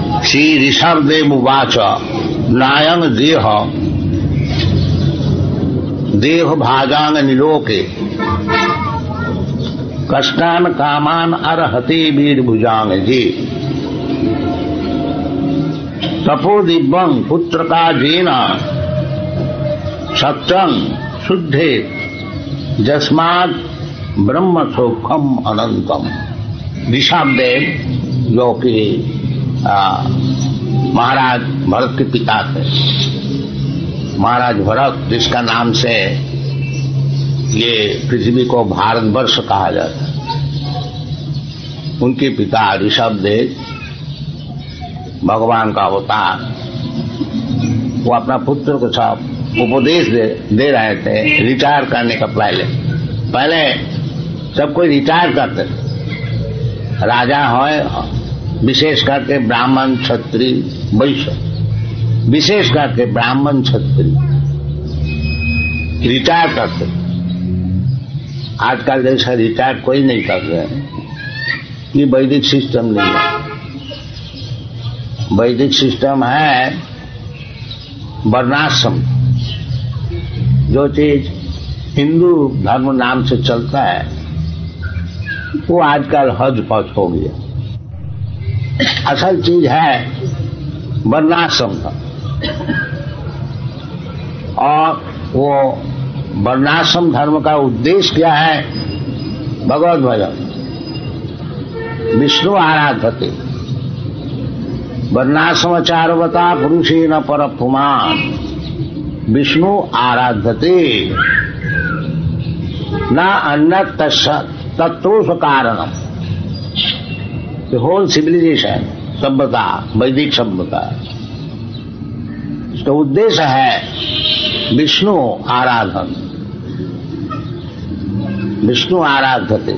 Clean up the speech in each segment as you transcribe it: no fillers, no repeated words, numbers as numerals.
श्री ऋषभदेव उवाच नायं देह भाजांग निलोके कष्टान कामान अर्हते वीर भुजांग जी तपो दिव्यं पुत्र का जेना सत्यं शुद्धे जस्मात् ब्रह्म सौखम अनंतम। ऋषभदेव जो कि महाराज भरत के पिता थे, महाराज भरत जिसका नाम से ये पृथ्वी को भारतवर्ष कहा जाता है, उनके पिता ऋषभदेव भगवान का अवतार, वो अपना पुत्र को सब उपदेश दे रहे थे रिटायर करने का। पहले सब कोई रिटायर करते थे, राजा हो, विशेष करके ब्राह्मण क्षत्रिय वैश्य, विशेष करके ब्राह्मण क्षत्रिय रिटायर करते। आजकल जैसा रिटायर कोई नहीं कर रहे, ये वैदिक सिस्टम नहीं है। वैदिक सिस्टम है वर्णाश्रम। जो चीज हिंदू धर्म नाम से चलता है वो आजकल हज पच हो गया। असल चीज है वर्णाश्रम का, और वो वर्णाश्रम धर्म का उद्देश्य क्या है? भगवत भजन, विष्णु आराधते। वर्णाश्रमचारवता पुरुषेण पर पुमान विष्णु आराधते न अन्य तत्व कारणम। The whole civilization, सभ्यता, वैदिक सभ्यता, इसका उद्देश्य है विष्णु आराधन, विष्णु आराधते।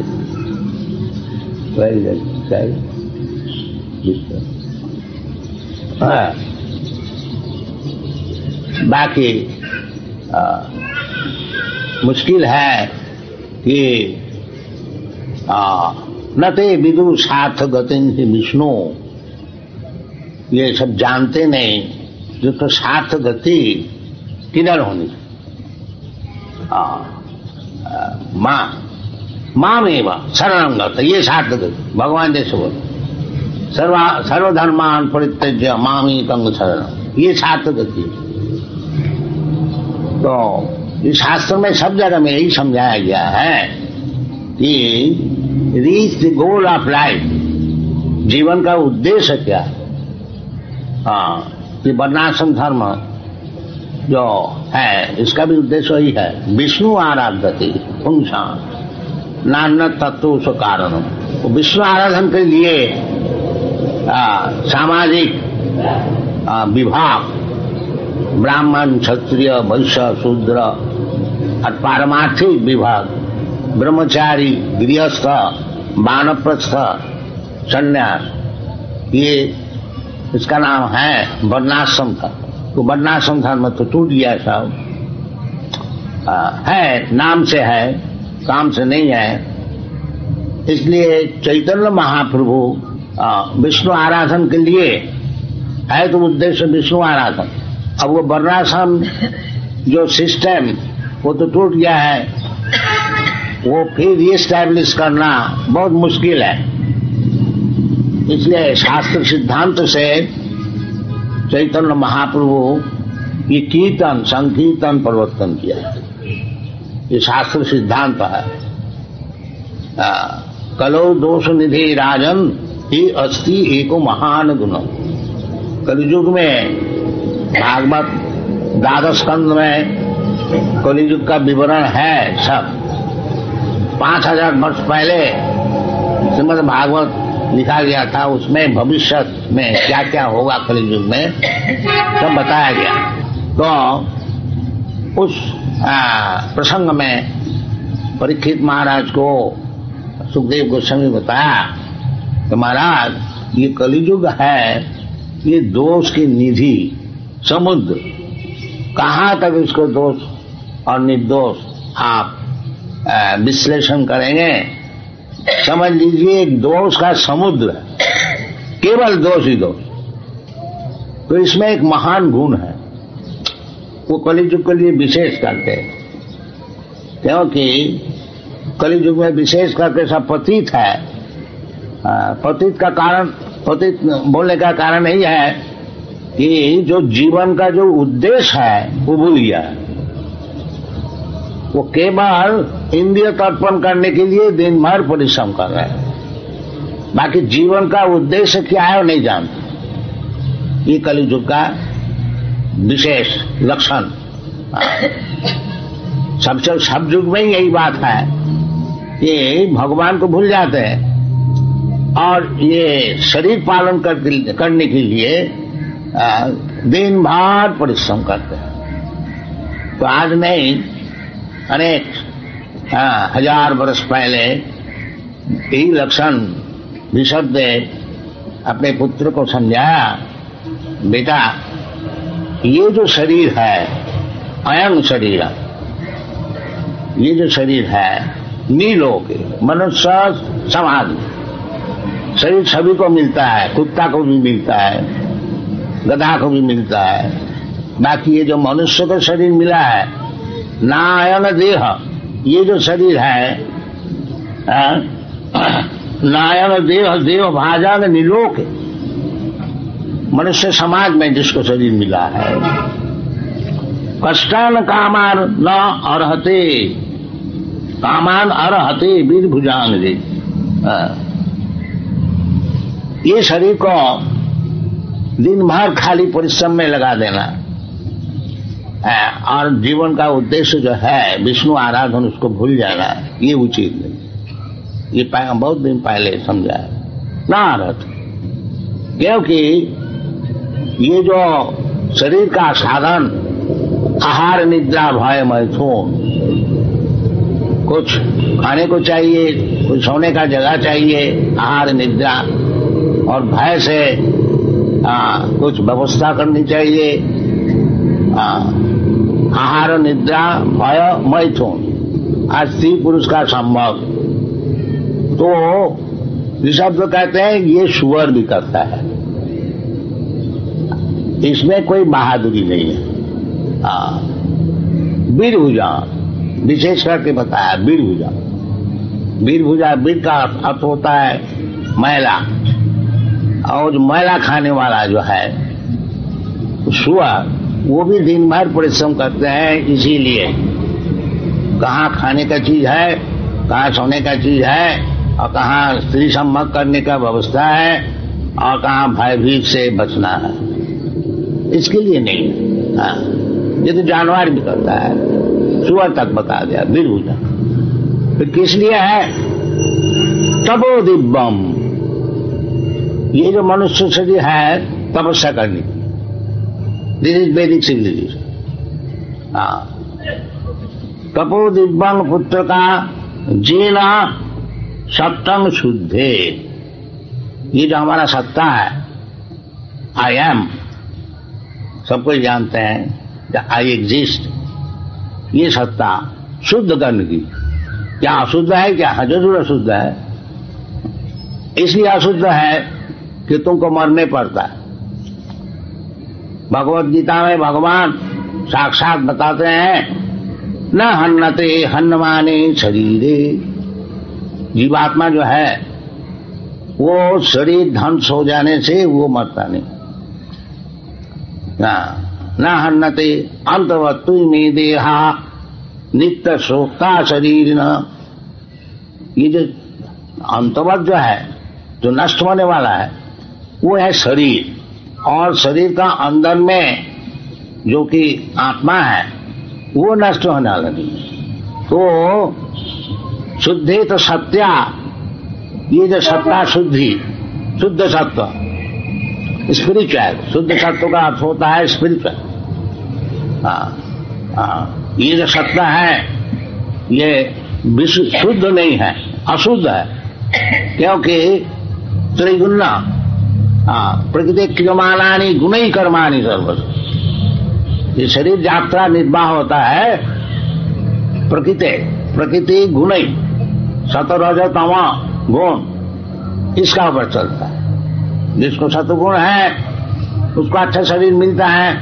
बाकी मुश्किल है कि न ते विदु साथ गतिन विष्णु, ये सब जानते नहीं जो तो साथ गति किधर होनी। माम एवं शरणंगत, ये साथ गति भगवान जैसे बोले सर्वधर्मान परित्यज्य मामी कंग शरण, ये साथ गति। तो इस शास्त्र में सब जगह में यही समझाया गया है कि reach the goal of life, जीवन का उद्देश्य क्या है। कि वर्णाश्रम धर्म जो है इसका भी उद्देश्य वही है, विष्णु आराधते पुंसा नान्य तत्व से कारण। विष्णु आराधन के लिए सामाजिक विभाग ब्राह्मण क्षत्रिय वैश्य शूद्र और पारमार्थिक विभाग ब्रह्मचारी गृहस्थ वानप्रस्थ सन्यास, ये इसका नाम है वर्णाश्रम था। तो वर्णाश्रम धर्म तो टूट गया सब, है नाम से है, काम से नहीं है। इसलिए चैतन्य महाप्रभु विष्णु आराधन के लिए है, तो उद्देश्य विष्णु आराधन। अब वो वर्णाश्रम जो सिस्टम वो तो टूट गया है, वो फिर रीएस्टैब्लिश करना बहुत मुश्किल है। इसलिए शास्त्र सिद्धांत से चैतन्य महाप्रभु ये कीर्तन संकीर्तन प्रवर्तन किया, ये शास्त्र सिद्धांत है। कलो दोष निधि राजन ही अस्ति एको महान गुण। कलियुग में भागवत द्वादश स्कंद में कलियुग का विवरण है सब। 5000 वर्ष पहले श्रीमद् भागवत लिखा गया था, उसमें भविष्य में क्या क्या होगा कलियुग में सब बताया गया। तो उस प्रसंग में परीक्षित महाराज को सुखदेव गोस्वामी बताया कि महाराज ये कलियुग है, ये दोष की निधि समुद्र, कहाँ तक इसको दोष और निर्दोष आप विश्लेषण करेंगे। समझ लीजिए एक दोष का समुद्र, केवल दोष ही दोष, तो इसमें एक महान गुण है, वो कलियुग के लिए विशेष करके, क्योंकि कलियुग में विशेष करके सब पतित है। पतित का कारण, पतित बोलने का कारण यही है कि जो जीवन का जो उद्देश्य है वो भूल गया है। वो केवल इंद्रिय तर्पण करने के लिए दिन भर परिश्रम कर रहे हैं, बाकी जीवन का उद्देश्य क्या है वो नहीं जानते। ये कलियुग का विशेष लक्षण। सब युग में यही बात है कि भगवान को भूल जाते हैं और ये शरीर पालन करने के लिए दिन भर परिश्रम करते हैं। तो आज नहीं, अनेक हजार वर्ष पहले यही लक्षण ऋषभ ने अपने पुत्र को समझाया, बेटा ये जो शरीर है, अयं शरीर, ये जो शरीर है नीलोक, मनुष्य समाज शरीर सभी को मिलता है, कुत्ता को भी मिलता है, गधा को भी मिलता है, बाकी ये जो मनुष्य को शरीर मिला है ना अयन देह, ये जो शरीर है नायन देह देव भाजन निलोक, मनुष्य समाज में जिसको शरीर मिला है, कष्टान कामान न अर्हते, कामान अर्हते वीर भुजान रे। ये शरीर को दिन भर खाली परिश्रम में लगा देना और जीवन का उद्देश्य जो है विष्णु आराधन, उसको भूल जाना, ये उचित नहीं। ये बहुत दिन पहले समझा है ना अर्थ, क्योंकि ये जो शरीर का साधन आहार निद्रा भय मैथुन, कुछ खाने को चाहिए, कुछ सोने का जगह चाहिए, आहार निद्रा, और भय से कुछ व्यवस्था करनी चाहिए, आहार निद्रा भय मैथुन, आज स्त्री पुरुष का संभव। तो ऋषभ कहते हैं ये सुअर भी करता है, इसमें कोई बहादुरी नहीं है। वीरभुजा विशेष करके बताया, वीरभुजा, वीरभुजा, वीर का अर्थ होता है मैला, और जो मैला खाने वाला जो है सुअर, वो भी दिन भर परिश्रम करते हैं। इसीलिए कहाँ खाने का चीज है, कहाँ सोने का चीज है, और कहाँ स्त्री सम्मत करने का व्यवस्था है, और कहाँ भयभीत से बचना है, इसके लिए नहीं। हाँ, ये तो जानवर भी करता है, सुअर तक बता दिया वीरभुजा। फिर किस लिए है? तपो दिव्यम, ये जो मनुष्य शरीर है तपस्या करनी, दिस इज वैदिक सिविलाइजेशन। तपो दिव्यं पुत्र का जीना सप्तम शुद्धे, ये जो हमारा सत्ता है, आई एम, सबको जानते हैं आई एग्जिस्ट, ये सत्ता शुद्ध करने की। क्या अशुद्ध है? क्या जरूर अशुद्ध है। इसलिए अशुद्ध है कि तुमको मरने पड़ता है। भगवत गीता में भगवान साक्षात बताते हैं, न हन्नते हन्नमाने शरीरे, जीवात्मा जो है वो शरीर ध्वंस हो जाने से वो मरता नहीं। न हन्नते अंतवत्तु में देहा नित्य शोक्ता शरीर न, ये जो अंतवत जो है, जो नष्ट होने वाला है, वो है शरीर, और शरीर का अंदर में जो कि आत्मा है वो नष्ट होने वाला नहीं। तो शुद्धे तो सत्या, ये जो सत्ता शुद्धि, शुद्ध सत्व, स्पिरिचुअल, शुद्ध सत्व का अर्थ होता है स्पिरिचुअल। ये जो सत्ता है ये शुद्ध नहीं है, अशुद्ध है, क्योंकि त्रिगुणा प्रकृति क्रियमाणानि गुणै कर्माणि सर्वस्व, ये शरीर यात्रा निर्वाह होता है प्रकृति गुणै, सतरज तमा गुण, इसका ऊपर चलता है। जिसको सतगुण है उसको अच्छा शरीर मिलता है,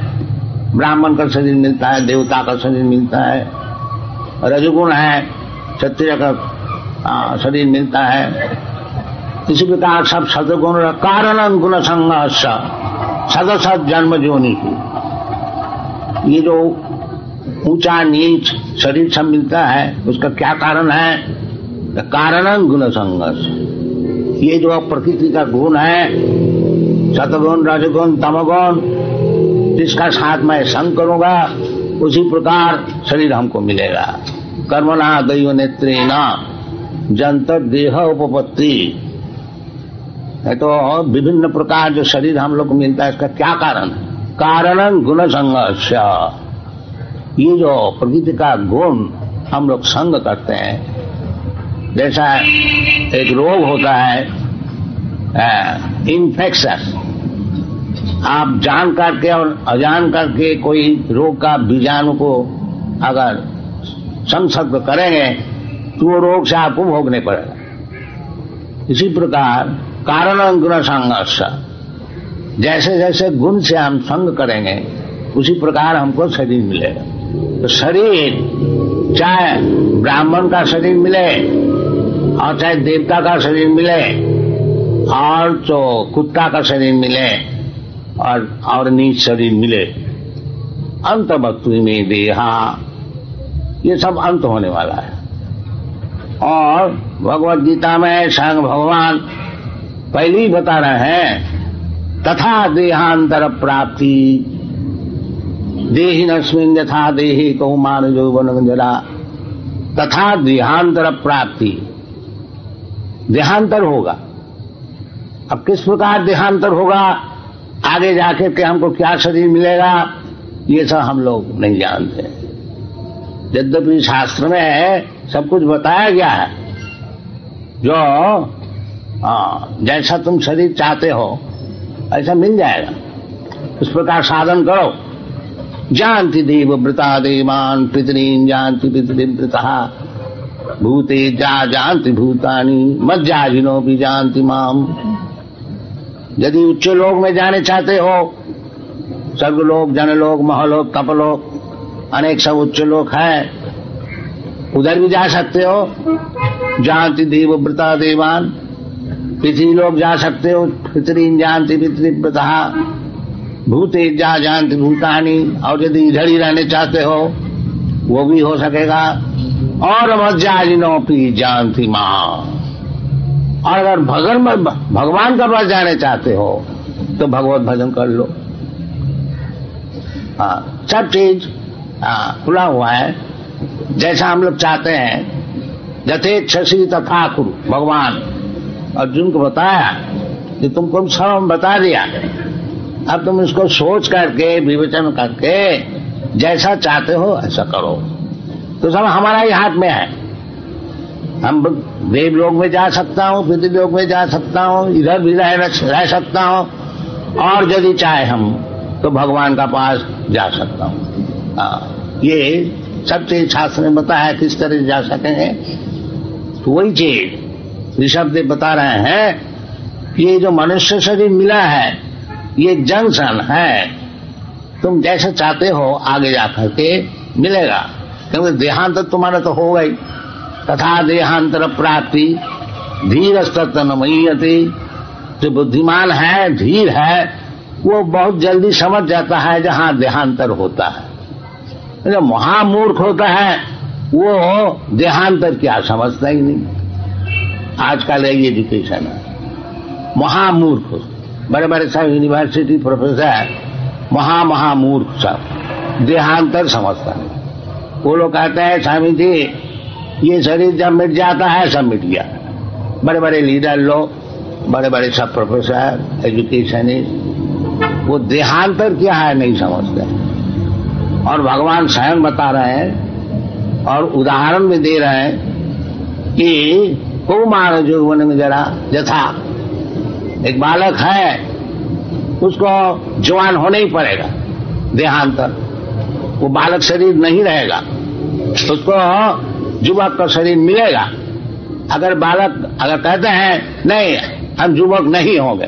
ब्राह्मण का शरीर मिलता है, देवता का शरीर मिलता है, रजगुण है, क्षत्रिय का शरीर मिलता है। इसी प्रकार सब सदगुण कारण गुण संघर्ष सदसत जन्म जोनि की। ये जो ऊंचा नीच शरीर सब मिलता है उसका क्या कारण है? कारण गुण संघर्ष। ये जो प्रकृति का गुण है, सतगुण रजगुण तमगुण, जिसका साथ मैं संग करूंगा उसी प्रकार शरीर हमको मिलेगा। कर्मणा दैव नेत्रेण जंतर देह उपपत्ति है। तो विभिन्न प्रकार जो शरीर हम लोग को मिलता है इसका क्या कारण है? कारण गुण संघर्ष। ये जो प्रकृति का गुण हम लोग संग करते हैं, जैसा एक रोग होता है इन्फेक्शन, आप जान करके और अजान करके कोई रोग का बीजाणु को अगर संसर्ग करेंगे तो वो रोग से आपको भोगने पड़ेगा। इसी प्रकार कारण गुण संघर्ष, जैसे जैसे गुण से हम संग करेंगे उसी प्रकार हमको शरीर मिलेगा। तो शरीर चाहे ब्राह्मण का शरीर मिले और चाहे देवता का शरीर मिले और तो कुत्ता का शरीर मिले और नीच शरीर मिले, अंत वक्तु में देहा, ये सब अंत होने वाला है। और भगवद गीता में स्वयं भगवान पहले ही बता रहे हैं, तथा देहांतर प्राप्ति देहिनस्मिन् यथा देहि कौमार यौवन जरा, तथा देहांतर प्राप्ति, देहांतर होगा। अब किस प्रकार देहांतर होगा, आगे जाके के हमको क्या शरीर मिलेगा, ये सब हम लोग नहीं जानते। यद्यपि शास्त्र में सब कुछ बताया गया है, जो जैसा तुम शरीर चाहते हो ऐसा मिल जाएगा। इस प्रकार साधन करो। जानती देव वृता देवान पितरीन जानती पितृवृता भूते जा जानती भूतानी मज्जाजिनो भी जानती माम। यदि उच्च लोक में जाने चाहते हो, स्वर्गलोक, जनलोक, महलोक, तपलोक, अनेक सब उच्च लोक है, उधर भी जा सकते हो। जानती देव व्रता देवान, पृथ्वी लोग जा सकते हो, पितरीन जानती पितृव्रता भूते जा जानती भूतानी, और यदि इधर ही रहने चाहते हो वो भी हो सकेगा। और मज्जाजिनो भी जानती मां। और अगर भगवान का पास जाने चाहते हो तो भगवत भजन कर लो। सब चीज खुला हुआ है, जैसा हम लोग चाहते हैं। यथेच्छसि तथा कुरु, भगवान अर्जुन को बताया कि तुमको सब बता दिया, अब तुम इसको सोच करके विवेचन करके जैसा चाहते हो ऐसा करो। तो सब हमारा ही हाथ में है। हम देवलोक में जा सकता हूँ, पृथ्वीलोक में जा सकता हूँ, इधर भी रह सकता हूँ, और यदि चाहे हम तो भगवान का पास जा सकता हूँ। ये सब चीज शास्त्र में बताया किस तरह जा सकेंगे। तो वही चीज ऋषभ देव बता रहे हैं कि ये जो मनुष्य शरीर मिला है ये जंक्शन है, तुम जैसे चाहते हो आगे जाकर के मिलेगा, क्योंकि देहांतर तुम्हारा तो हो गई। तथा देहांतर प्राप्ति धीरस्तनमयीयते, जो बुद्धिमान है, धीर है, वो बहुत जल्दी समझ जाता है जहां देहांतर होता है। जो महामूर्ख होता है वो देहांतर क्या समझता ही नहीं। आजकल ये एजुकेशन है, महामूर्ख, बड़े बड़े सब यूनिवर्सिटी प्रोफेसर महामूर्ख सब देहांतर समझता नहीं। वो लोग कहते हैं स्वामी जी ये शरीर जब मिट जाता है सब मिट गया। बड़े बड़े लीडर लोग, बड़े बड़े सब प्रोफेसर एजुकेशनिस्ट, वो देहांतर क्या है नहीं समझते। और भगवान स्वयं बता रहे हैं और उदाहरण भी दे रहे हैं कि कौमार यौवन में जरा, यथा एक बालक है उसको जवान होना ही पड़ेगा, देहांतर, वो बालक शरीर नहीं रहेगा, उसको युवक का शरीर मिलेगा। अगर बालक अगर कहते हैं नहीं हम युवक नहीं होंगे,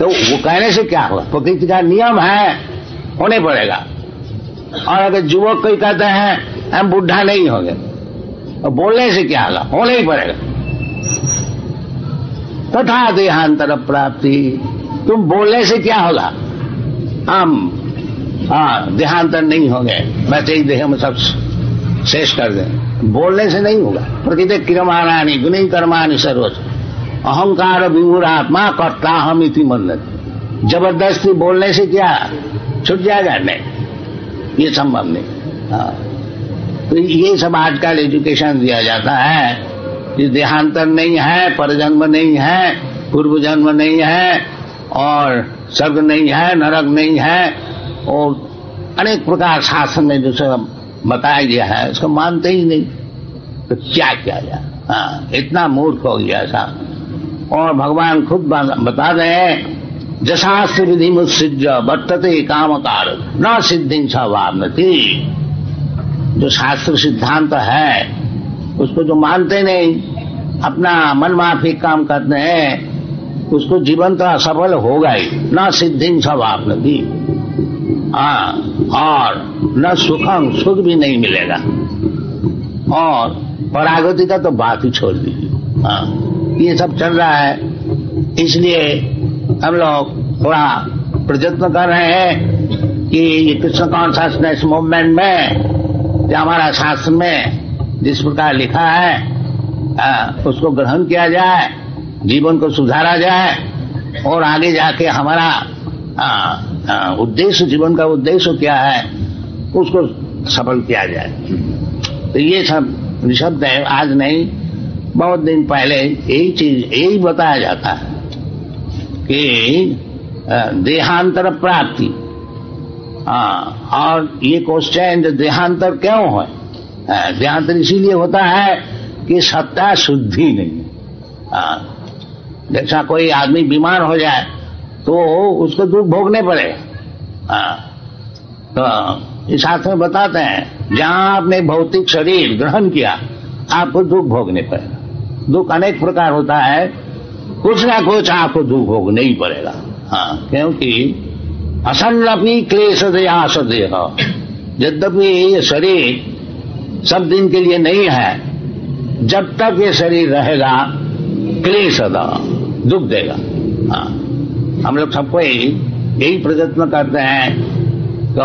तो वो कहने से क्या होगा? प्रकृति का नियम है, होने पड़ेगा। और अगर युवक कोई कहते हैं हम बुढ़ा नहीं होंगे, तो बोलने से क्या होगा? होना ही पड़ेगा। तथा देहांतर प्राप्ति, तुम बोलने से क्या होगा? हम देहांतर नहीं होंगे, वैसे ही देह में सब शेष कर दें, बोलने से नहीं होगा। प्रकृति क्रियमाणानि गुणी कर्माणि सर्वश अहंकार विमूढ़ात्मा कर्ता हम इति मन्यते। जबरदस्ती बोलने से क्या छूट जाएगा? नहीं, ये संभव नहीं। तो ये सब आजकल एजुकेशन दिया जाता है कि देहांतर नहीं है, परजन्म नहीं है, पूर्व जन्म नहीं है, और स्वर्ग नहीं है, नरक नहीं है, और अनेक प्रकार शास्त्र में जो सब बताया गया है उसको मानते ही नहीं। तो क्या किया जाए? इतना मूर्ख हो गया ऐसा। और भगवान खुद बता रहे हैं, जशास्त्र विधि मुत्सृज्य वर्तते काम-कार न सिद्धिं च वाप्नोति। जो शास्त्र सिद्धांत है उसको जो मानते नहीं, अपना मन माफिक काम करते हैं, उसको जीवन तो असफल होगा ही। न सिद्धिं च वाप्नोति, और न सुखम, सुख भी नहीं मिलेगा, और परागति का तो बात ही छोड़ दीजिए। ये सब चल रहा है। इसलिए हम लोग थोड़ा प्रयत्न कर रहे हैं कि ये कृष्ण कॉन्शसनेस मूवमेंट में जो हमारा शास्त्र में जिस प्रकार लिखा है उसको ग्रहण किया जाए, जीवन को सुधारा जाए, और आगे जाके हमारा उद्देश्य, जीवन का उद्देश्य क्या है उसको सफल किया जाए। तो ये सब निःशब्द है, आज नहीं, बहुत दिन पहले यही चीज, यही बताया जाता है कि देहांतर प्राप्ति। और ये क्वेश्चन जो देहांतर क्यों है? देहांतर इसीलिए होता है कि सत्ता शुद्धि नहीं। जैसा कोई आदमी बीमार हो जाए तो उसको दुख भोगने पड़े। तो इस शास्त्र में बताते हैं, जहां आपने भौतिक शरीर ग्रहण किया आपको दुख भोगने पड़ेगा। दुख अनेक प्रकार होता है, कुछ ना कुछ आपको दुख भोगना ही पड़ेगा। क्योंकि असन्नपि क्लेश देहास देह, यद्यपि ये शरीर सब दिन के लिए नहीं है, जब तक ये शरीर रहेगा क्लेश दुख देगा। हम लोग सबको यही प्रयत्न करते हैं। तो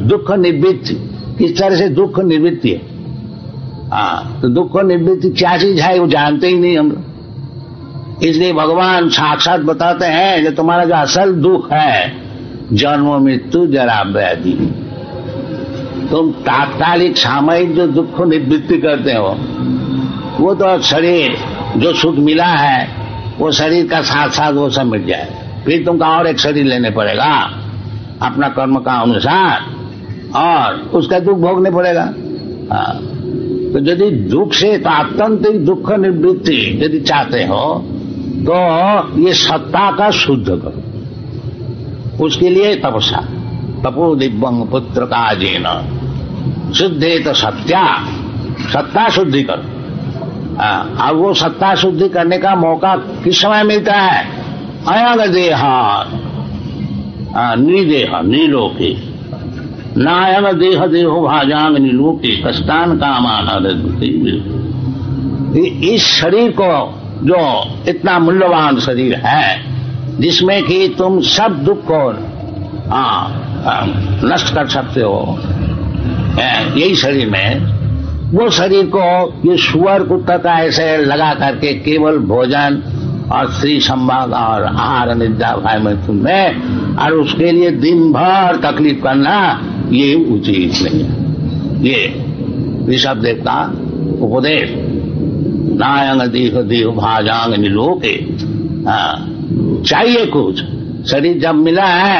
दुख निवृत्ति, किस तरह से दुख निवृत्ति है? तो दुख निवृत्ति क्या चीज है वो जानते ही नहीं हम लोग। इसलिए भगवान साक्षात बताते हैं कि तुम्हारा जो असल दुख है, जन्म मृत्यु जरा व्याधि, तुम तात्कालिक सामयिक जो दुख निवृत्ति करते हो, वो तो शरीर जो सुख मिला है वो शरीर का साथ साथ वो सब मिट जाए, फिर तुमको और एक शरीर लेने पड़ेगा अपना कर्म का अनुसार, और उसका दुख भोगने पड़ेगा। तो यदि दुख से, तो आत्यंतिक दुख निवृत्ति यदि चाहते हो तो ये सत्ता का शुद्ध करो। उसके लिए तपस्या, तपो दिव्यं पुत्र का जेन शुद्धे तो सत्या, सत्ता शुद्धि करो। अब वो सत्ता शुद्धि करने का मौका किस समय मिलता है? अयंग देहा निदेह निलोके, नायंग देह देहो भाजांग निलोके कष्टान कामान। इस शरीर को, जो इतना मूल्यवान शरीर है जिसमें कि तुम सब दुख को नष्ट कर सकते हो, यही शरीर में, वो शरीर को ये सुअर कुत्ता का ऐसे लगा करके केवल भोजन और स्त्री संभाग और आहार निद्रा भय में, और उसके लिए दिन भर तकलीफ करना ये उचित नहीं है। ये ऋषभ देव का उपदेश, नायंग देह देह भाजांग निलोके। चाहिए कुछ, शरीर जब मिला है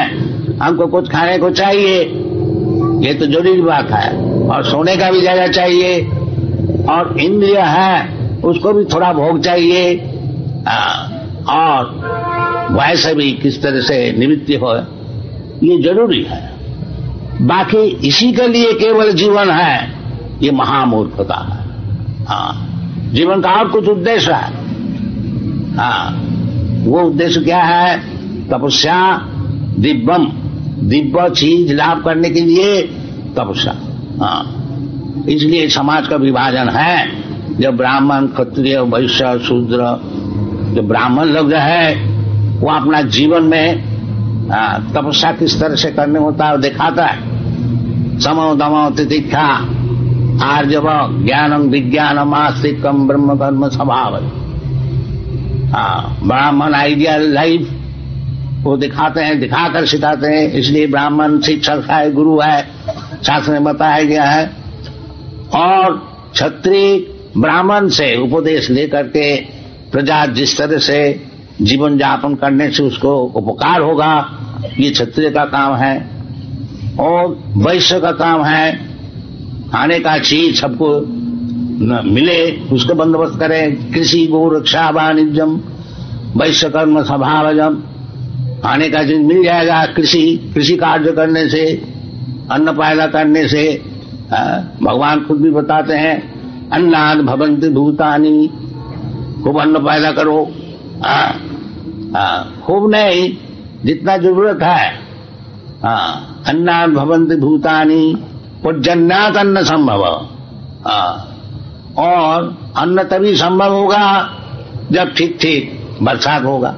हमको कुछ खाने को चाहिए, ये तो जरूरी बात है, और सोने का भी जगह चाहिए, और इंद्रिय है उसको भी थोड़ा भोग चाहिए, और वैसे भी किस तरह से निवृत्ति हो, ये जरूरी है। बाकी इसी के लिए केवल जीवन है, ये महामूर्खता है। जीवन का और कुछ उद्देश्य है। वो उद्देश्य क्या है? तपस्या दिव्यम, दिव्य चीज लाभ करने के लिए तपस्या। हाँ, इसलिए समाज का विभाजन है। जब ब्राह्मण, क्षत्रिय, वैश्य, शूद्र, जो ब्राह्मण लोग जो है वो अपना जीवन में तपस्या किस तरह से करने होता है दिखाता है। समो दमो तितिक्षा आर्जव ज्ञानम विज्ञानम आस्तिकम ब्रह्म कर्म स्वभाव। ब्राह्मण आइडियल लाइफ वो दिखाते हैं, दिखाकर सिखाते हैं। इसलिए ब्राह्मण शिक्षक है, गुरु है, शास्त्र में बताया गया है। और क्षत्रिय ब्राह्मण से उपदेश लेकर के प्रजा जिस तरह से जीवन यापन करने से उसको उपकार होगा, ये क्षत्रिय का काम है। और वैश्य का काम है खाने का चीज सबको मिले उसको बंदोबस्त करें। कृषि गो रक्षा वाणिज्यम वैश्य कर्म स्वभावजम, खाने का चीज मिल जाएगा। कृषि कार्य करने से, अन्न पैदा करने से, भगवान खुद भी बताते हैं अन्नाद भवन्ति भूतानि, खूब अन्न पैदा करो। खूब नहीं, जितना जरूरत है। अन्नाद भवन्ति भूतानि पर्जन्यात् अन्न संभव। और अन्न तभी संभव होगा जब ठीक ठीक बरसात होगा।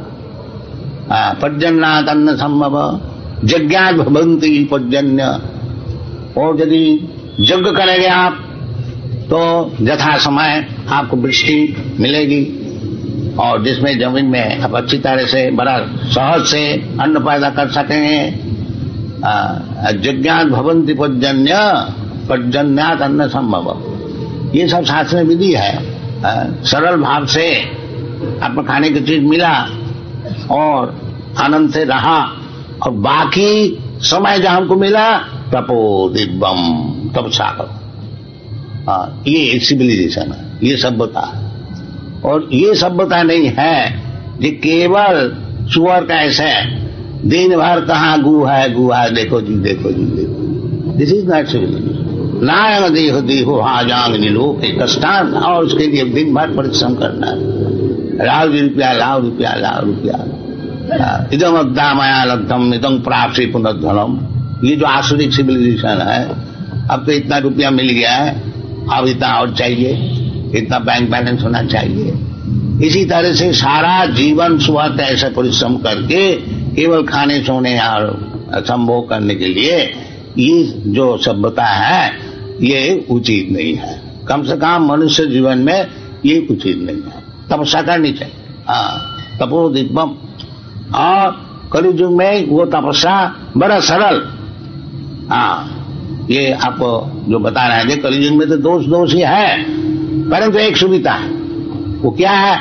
पर्जन्यात् अन्न संभव, यज्ञात् भवन्ति पर्जन्य। और यदि यज्ञ करेंगे आप तो यथा समय आपको वृष्टि मिलेगी, और जिसमें जमीन में आप अच्छी तरह से बड़ा सहज से अन्न पैदा कर सकेंगे। यज्ञात् भवन्ति पर्जन्य, पर्जन्यात् अन्न संभव। ये सब शास्त्र में विधि है। सरल भाव से आपको खाने की चीज मिला और आनंद से रहा, और बाकी समय जहां हमको मिला तपो दिव्यम, तपस्या करो। ये सिविलाइजेशन है, ये सभ्यता है। और ये सभ्यता नहीं है कि केवल सुअर का ऐसा दिन भर कहाँ गु है, देखो जी देखो जी देखो। This is not civilization. नायन देह देहो हाजांग नीलोक कष्टान, और उसके लिए दिन भर परिश्रम करना है। लाओ रुपया, लाओ रुपया, लाओ रुपया। इदम अब्दा माया लब्धम इदम प्राप्ति पुनर्धनम। ये जो आसुरिक सिविलाइजेशन है, अब तो इतना रुपया मिल गया है, अब इतना और चाहिए, इतना बैंक बैलेंस होना चाहिए। इसी तरह से सारा जीवन सुबह ऐसे परिश्रम करके केवल खाने सोने और संभोग करने के लिए ये जो सभ्यता है ये उचित नहीं है। कम से कम मनुष्य जीवन में ये उचित नहीं है। तपस्या करनी चाहिए। तपो दिव्यम। और कलियुग में वो तपस्या बड़ा सरल। ये आपको जो बता रहे हैं, कलियुग में तो दोष ही है, परंतु एक सुविधा है। वो क्या है?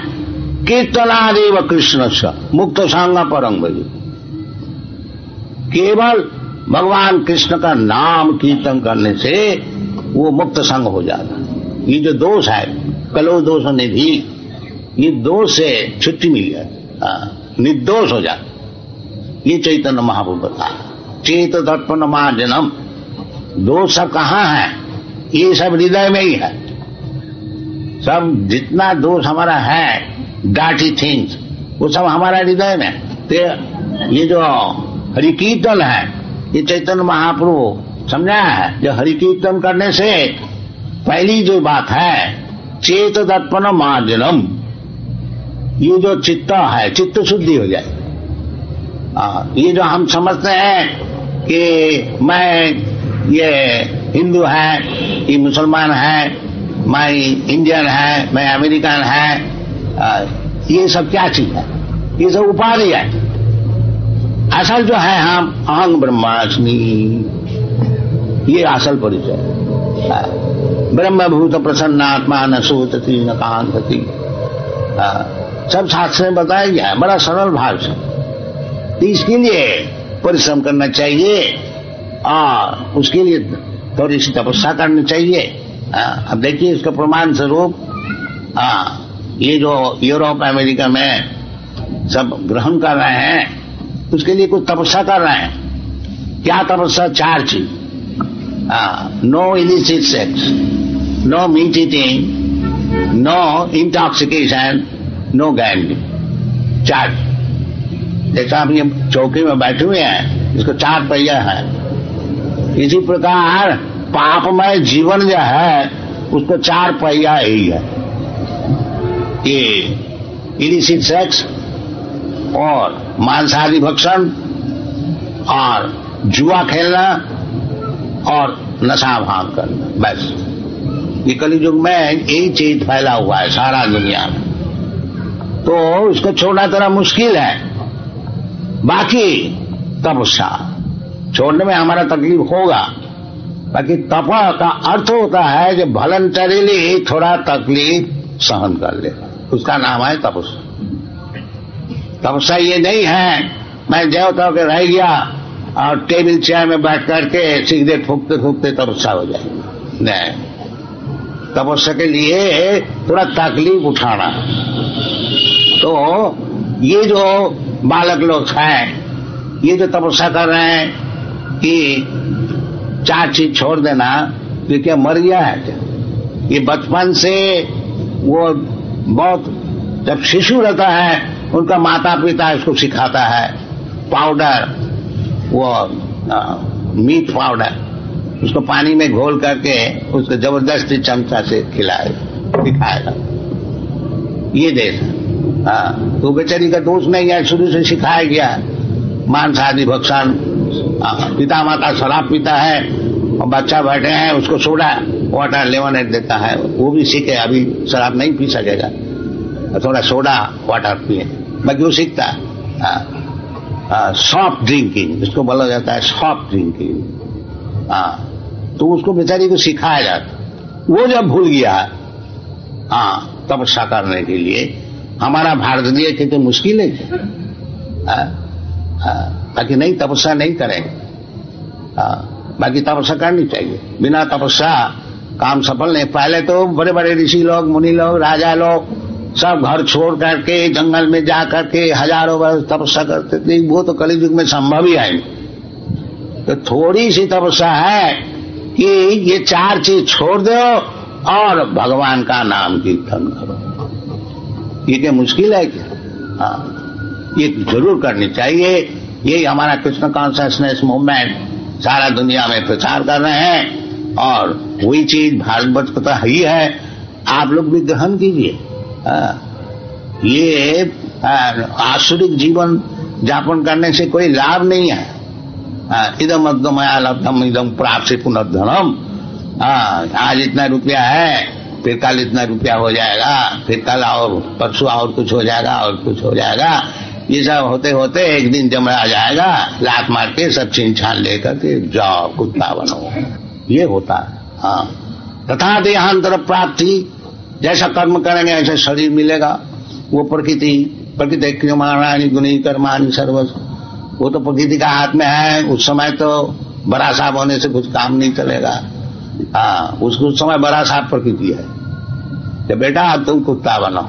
कीर्तनादेव कृष्ण से मुक्त सांग परम भज। केवल भगवान कृष्ण का नाम कीर्तन करने से वो मुक्त संग हो जाता। ये जो दोष है, कलो दोष निधि, ये दोष से छुट्टी मिल जाती, निर्दोष हो जाता। ये चैतन्य महाप्रभु बता, चेत दर्पण मार्जनम। दोष सब कहाँ है? ये सब हृदय में ही है। सब जितना दोष हमारा है, डार्टी थिंग्स, वो सब हमारा हृदय में। तो ये जो हरि कीर्तन है, ये चैतन्य महाप्रभु समझाया है। जो हरि कीर्तन करने से पहली जो बात है, चेत दर्पण मार्जनम। ये जो चित्त है, चित्त शुद्धि हो जाए। ये जो हम समझते हैं कि मैं ये हिंदू है, ये मुसलमान है, मैं इंडियन है, मैं अमेरिकन है, ये सब क्या चीज है? ये सब उपाधि है। असल जो है हम अहं ब्रह्मास्मि, ये असल परिचय। ब्रह्मभूत प्रसन्नात्मा न सोचती न कांक्षति। सब शास्त्र में बताया गया है बड़ा सरल भाव से। इसके लिए परिश्रम करना चाहिए और उसके लिए थोड़ी सी तपस्या करनी चाहिए। अब देखिए इसका प्रमाण स्वरूप ये जो यूरोप अमेरिका में सब ग्रहण कर रहे हैं, उसके लिए कुछ तपस्या कर रहे हैं। क्या तपस्या? 4 चीज। No illicit sex, no meat eating, no intoxication, no gambling. 4 जैसा हम ये चौकी में बैठे हुए हैं, इसको 4 पहिया है, इसी प्रकार पापमय जीवन जो है उसको 4 पहिया ही है। ये इलिसिट सेक्स और मांसाहारी भक्षण और जुआ खेलना और नशा भांग करना, बस ये कलियुग में यही चीज फैला हुआ है सारा दुनिया में। तो इसको छोड़ना थोड़ा मुश्किल है। बाकी तपस्या छोड़ने में हमारा तकलीफ होगा, बाकी तप का अर्थ होता है कि वॉलंटरीली थोड़ा तकलीफ सहन कर ले, उसका नाम है तपस्या। तपस्या ये नहीं है मैं देवता के रह गया और टेबल चेयर में बैठ करके सिगरेट फूकते फूकते तपस्या हो जाएगी, नहीं। तपस्या के लिए थोड़ा तकलीफ उठाना। तो ये जो बालक लोग हैं, ये जो तपस्या कर रहे हैं कि 4 चीज छोड़ देना, ये क्या मर गया है क्या? ये बचपन से वो बहुत, जब शिशु रहता है उनका माता पिता इसको सिखाता है पाउडर, वो मीट पाउडर, उसको पानी में घोल करके उसको जबरदस्ती चमचा से दिखाएगा। ये देश, तो बेचारी का दोष नहीं है, शुरू से सिखाया गया। मांसाहारी भक्षण, पिता माता शराब पीता है और बच्चा बैठे हैं उसको सोडा वाटर लेमनेड देता है, वो भी सीखे। अभी शराब नहीं पी सकेगा, थोड़ा सोडा वाटर पिए, बाकी वो सीखता है। सॉफ्ट ड्रिंकिंग इसको बोला जाता है, सॉफ्ट ड्रिंकिंग। तो उसको बेचारी को सिखाया जाता। वो जब भूल गया तपस्या करने के लिए, हमारा भारतीय के तो मुश्किल है ताकि नहीं तपस्या नहीं करेंगे। बाकी तपस्या करनी चाहिए, बिना तपस्या काम सफल नहीं। पहले तो बड़े बड़े ऋषि लोग, मुनि लोग, राजा लोग सब घर छोड़ करके जंगल में जा करके हजारों वर्ष तपस्या करते थे, वो तो कलियुग में संभव ही है नहीं। तो थोड़ी सी तपस्या है कि ये 4 चीज छोड़ दो और भगवान का नाम कीर्तन करो। ये क्या मुश्किल है क्या? ये जरूर करनी चाहिए। यही हमारा कृष्ण कॉन्शियसनेस मूवमेंट सारा दुनिया में प्रचार कर रहे हैं और वही चीज भारतवर्ष को तो ही है, आप लोग भी ग्रहण कीजिए। ये आसुरिक जीवन यापन करने से कोई लाभ नहीं है। इदम अद्गमया लब्धम इदम प्राप्त पुनर्धनम। आज इतना रुपया है, फिर कल इतना रुपया हो जाएगा, फिर कल और परसों और कुछ हो जाएगा और कुछ हो जाएगा। ये सब होते होते एक दिन जमरा जाएगा, लात मार के सब छीन छान लेकर के जाओ कुत्ता बनो। ये होता है। तथा देहांतर प्राप्ति, जैसा कर्म करेंगे ऐसा शरीर मिलेगा। वो प्रकृति क्रियमाणानि गुणी कर्माणि सर्वस्व, वो तो प्रकृति का हाथ में है। उस समय तो बड़ा साहब होने से कुछ काम नहीं चलेगा। उस समय बड़ा साहब प्रकृति है कि बेटा तुम कुत्ता बनो।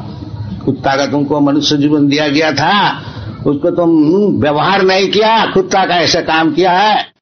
कुत्ता का तुमको मनुष्य जीवन दिया गया था, उसको तुम व्यवहार नहीं किया, कुत्ता का ऐसा काम किया है।